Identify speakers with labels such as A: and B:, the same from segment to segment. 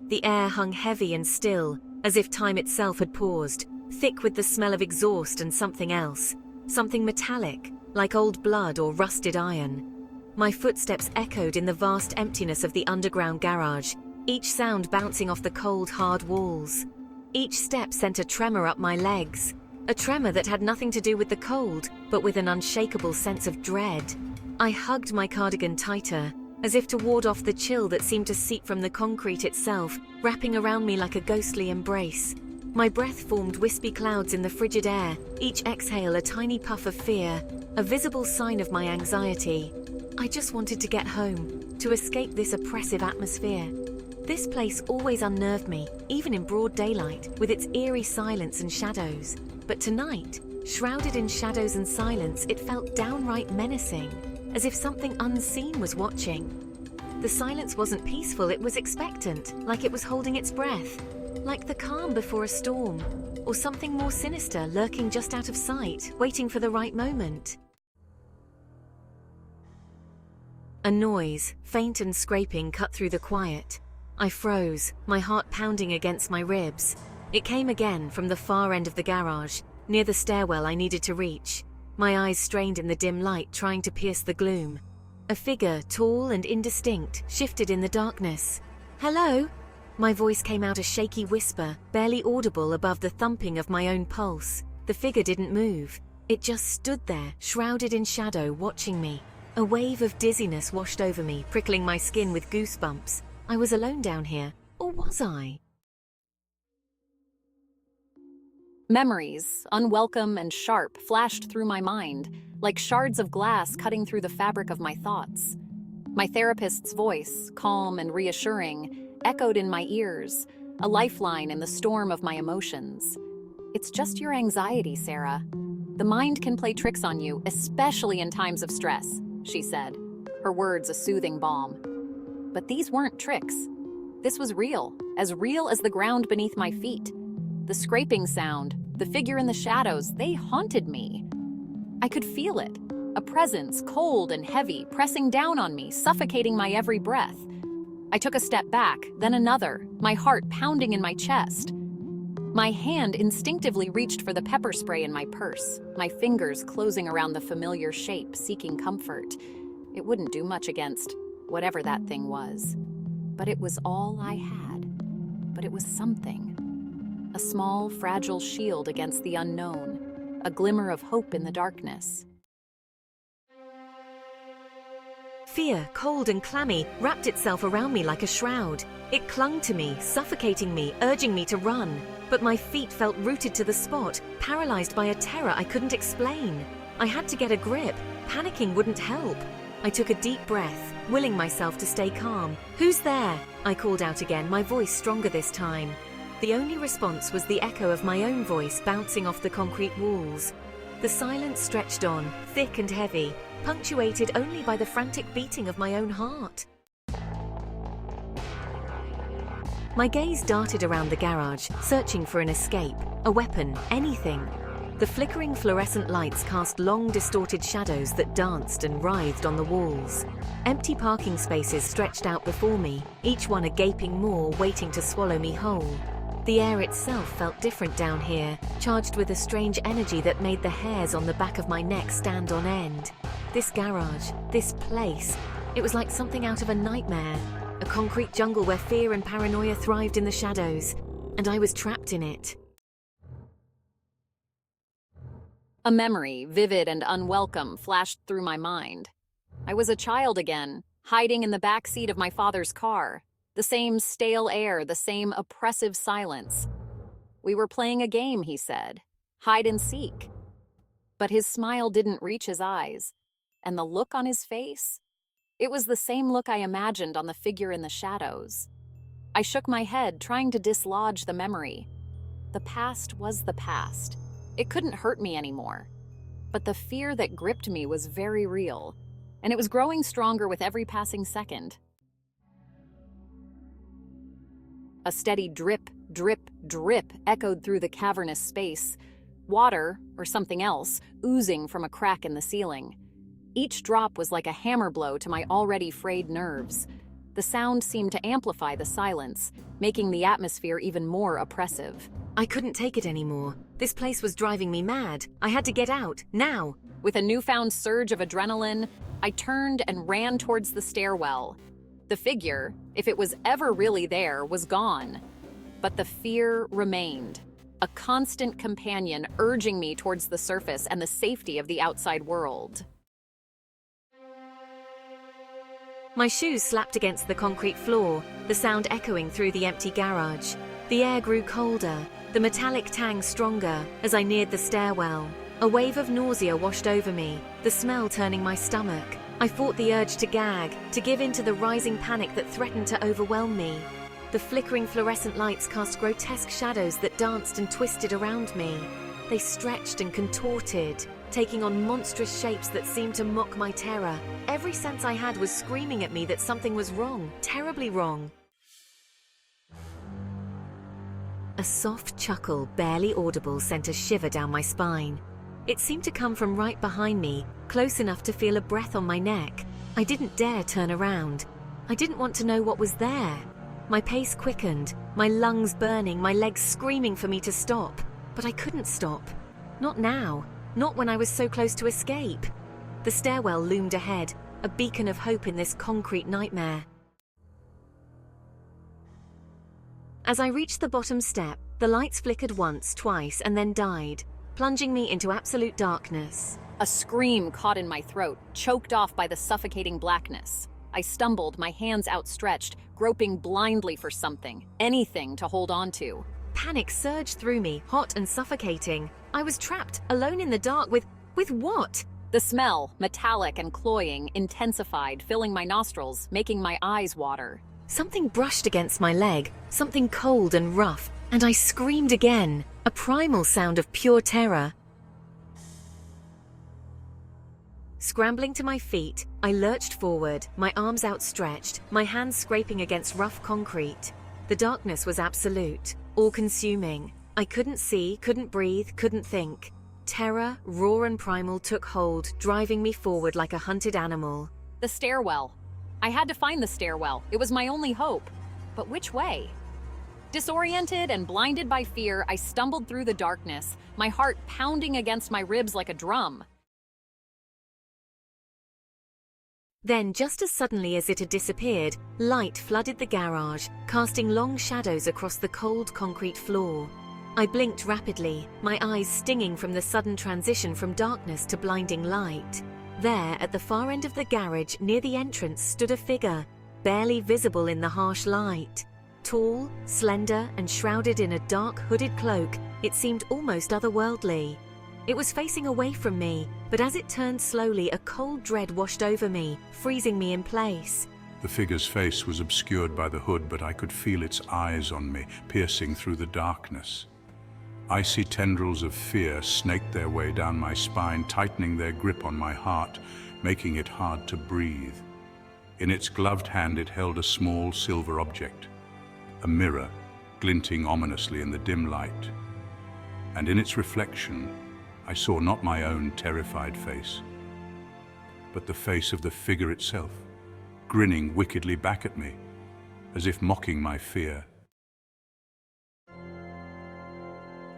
A: The air hung heavy and still, as if time itself had paused, thick with the smell of exhaust and something else, something metallic, like old blood or rusted iron. My footsteps echoed in the vast emptiness of the underground garage, each sound bouncing off the cold, hard walls. Each step sent a tremor up my legs, a tremor that had nothing to do with the cold, but with an unshakable sense of dread. I hugged my cardigan tighter, as if to ward off the chill that seemed to seep from the concrete itself, wrapping around me like a ghostly embrace. My breath formed wispy clouds in the frigid air, each exhale a tiny puff of fear, a visible sign of my anxiety. I just wanted to get home, to escape this oppressive atmosphere. This place always unnerved me, even in broad daylight, with its eerie silence and shadows. But tonight, shrouded in shadows and silence, it felt downright menacing, as if something unseen was watching. The silence wasn't peaceful, it was expectant, like it was holding its breath, like the calm before a storm, or something more sinister lurking just out of sight, waiting for the right moment. A noise, faint and scraping, cut through the quiet. I froze, my heart pounding against my ribs. It came again from the far end of the garage, near the stairwell I needed to reach. My eyes strained in the dim light, trying to pierce the gloom. A figure, tall and indistinct, shifted in the darkness. "Hello?" My voice came out a shaky whisper, barely audible above the thumping of my own pulse. The figure didn't move. It just stood there, shrouded in shadow, watching me. A wave of dizziness washed over me, prickling my skin with goosebumps. I was alone down here, or was I?
B: Memories, unwelcome and sharp, flashed through my mind, like shards of glass cutting through the fabric of my thoughts. My therapist's voice, calm and reassuring, echoed in my ears, a lifeline in the storm of my emotions. "It's just your anxiety, Sarah. The mind can play tricks on you, especially in times of stress," she said, her words a soothing balm. But these weren't tricks. This was real as the ground beneath my feet. The scraping sound, the figure in the shadows, they haunted me. I could feel it, a presence cold and heavy, pressing down on me, suffocating my every breath. I took a step back, then another, my heart pounding in my chest. My hand instinctively reached for the pepper spray in my purse, my fingers closing around the familiar shape, seeking comfort. It wouldn't do much against whatever that thing was. But it was all I had. But it was something. A small, fragile shield against the unknown, a glimmer of hope in the darkness.
A: Fear, cold and clammy, wrapped itself around me like a shroud. It clung to me, suffocating me, urging me to run. But my feet felt rooted to the spot, paralyzed by a terror I couldn't explain. I had to get a grip. Panicking wouldn't help. I took a deep breath, willing myself to stay calm. "Who's there?" I called out again, my voice stronger this time. The only response was the echo of my own voice bouncing off the concrete walls. The silence stretched on, thick and heavy, punctuated only by the frantic beating of my own heart. My gaze darted around the garage, searching for an escape, a weapon, anything. The flickering fluorescent lights cast long, distorted shadows that danced and writhed on the walls. Empty parking spaces stretched out before me, each one a gaping maw waiting to swallow me whole. The air itself felt different down here, charged with a strange energy that made the hairs on the back of my neck stand on end. This garage, this place, it was like something out of a nightmare, a concrete jungle where fear and paranoia thrived in the shadows, and I was trapped in it.
B: A memory, vivid and unwelcome, flashed through my mind. I was a child again, hiding in the back seat of my father's car. The same stale air, the same oppressive silence. "We were playing a game," he said, "hide and seek." But his smile didn't reach his eyes, and the look on his face? It was the same look I imagined on the figure in the shadows. I shook my head, trying to dislodge the memory. The past was the past. It couldn't hurt me anymore. But the fear that gripped me was very real, and it was growing stronger with every passing second. A steady drip, drip, drip echoed through the cavernous space, water, or something else, oozing from a crack in the ceiling. Each drop was like a hammer blow to my already frayed nerves. The sound seemed to amplify the silence, making the atmosphere even more oppressive.
A: I couldn't take it anymore. This place was driving me mad. I had to get out, now.
B: With a newfound surge of adrenaline, I turned and ran towards the stairwell. The figure, if it was ever really there, was gone. But the fear remained, a constant companion urging me towards the surface and the safety of the outside world.
A: My shoes slapped against the concrete floor, the sound echoing through the empty garage. The air grew colder, the metallic tang stronger as I neared the stairwell. A wave of nausea washed over me, the smell turning my stomach. I fought the urge to gag, to give in to the rising panic that threatened to overwhelm me. The flickering fluorescent lights cast grotesque shadows that danced and twisted around me. They stretched and contorted, taking on monstrous shapes that seemed to mock my terror. Every sense I had was screaming at me that something was wrong, terribly wrong. A soft chuckle, barely audible, sent a shiver down my spine. It seemed to come from right behind me, close enough to feel a breath on my neck. I didn't dare turn around. I didn't want to know what was there. My pace quickened, my lungs burning, my legs screaming for me to stop. But I couldn't stop. Not now. Not when I was so close to escape. The stairwell loomed ahead, a beacon of hope in this concrete nightmare. As I reached the bottom step, the lights flickered once, twice, and then died, plunging me into absolute darkness.
B: A scream caught in my throat, choked off by the suffocating blackness. I stumbled, my hands outstretched, groping blindly for something, anything to hold on to.
A: Panic surged through me, hot and suffocating. I was trapped, alone in the dark with what?
B: The smell, metallic and cloying, intensified, filling my nostrils, making my eyes water.
A: Something brushed against my leg, something cold and rough, and I screamed again, a primal sound of pure terror. Scrambling to my feet, I lurched forward, my arms outstretched, my hands scraping against rough concrete. The darkness was absolute, all-consuming. I couldn't see, couldn't breathe, couldn't think. Terror, raw and primal, took hold, driving me forward like a hunted animal.
B: The stairwell. I had to find the stairwell. It was my only hope. But which way? Disoriented and blinded by fear, I stumbled through the darkness, my heart pounding against my ribs like a drum.
A: Then, just as suddenly as it had disappeared, light flooded the garage, casting long shadows across the cold concrete floor. I blinked rapidly, my eyes stinging from the sudden transition from darkness to blinding light. There, at the far end of the garage, near the entrance, stood a figure, barely visible in the harsh light. Tall, slender, and shrouded in a dark hooded cloak, it seemed almost otherworldly. It was facing away from me, but as it turned slowly, a cold dread washed over me, freezing me in place.
C: The figure's face was obscured by the hood, but I could feel its eyes on me, piercing through the darkness. Icy tendrils of fear snaked their way down my spine, tightening their grip on my heart, making it hard to breathe. In its gloved hand it held a small silver object, a mirror, glinting ominously in the dim light. And in its reflection, I saw not my own terrified face, but the face of the figure itself, grinning wickedly back at me, as if mocking my fear.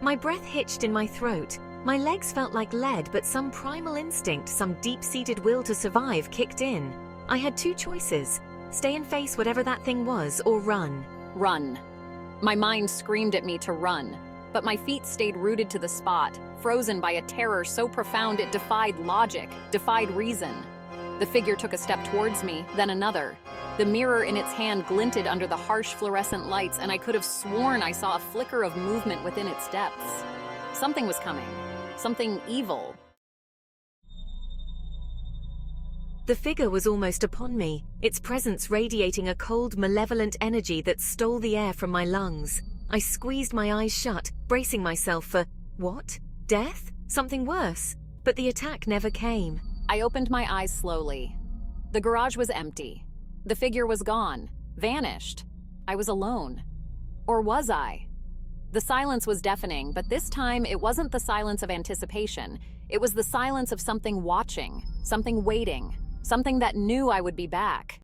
A: My breath hitched in my throat. My legs felt like lead, but some primal instinct, some deep-seated will to survive kicked in. I had two choices: stay and face whatever that thing was, or run.
B: Run. My mind screamed at me to run, but my feet stayed rooted to the spot, frozen by a terror so profound it defied logic, defied reason. The figure took a step towards me, then another. The mirror in its hand glinted under the harsh fluorescent lights, and I could have sworn I saw a flicker of movement within its depths. Something was coming. Something evil.
A: The figure was almost upon me, its presence radiating a cold, malevolent energy that stole the air from my lungs. I squeezed my eyes shut, bracing myself for, what? Death? Something worse? But the attack never came.
B: I opened my eyes slowly. The garage was empty. The figure was gone, vanished. I was alone. Or was I? The silence was deafening, but this time it wasn't the silence of anticipation. It was the silence of something watching, something waiting, something that knew I would be back.